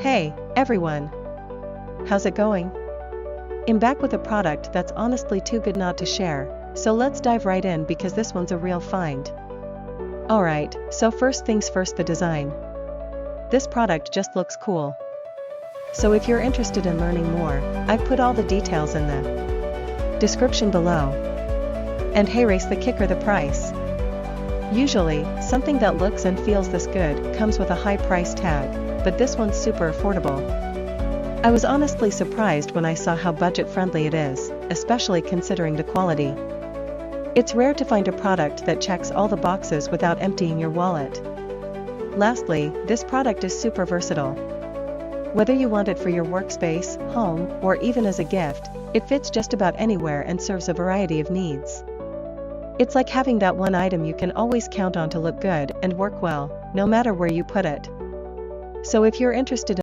Hey, everyone! How's it going? I'm back with a product that's honestly too good not to share, so let's dive right in because this one's a real find. Alright, so first things first, the design. This product just looks cool. So if you're interested in learning more, I've put all the details in the description below. And hey, race the kicker, the price. Usually, something that looks and feels this good comes with a high price tag, but this one's super affordable. I was honestly surprised when I saw how budget-friendly it is, especially considering the quality. It's rare to find a product that checks all the boxes without emptying your wallet. Lastly, this product is super versatile. Whether you want it for your workspace, home, or even as a gift, it fits just about anywhere and serves a variety of needs. It's like having that one item you can always count on to look good and work well, no matter where you put it. So if you're interested in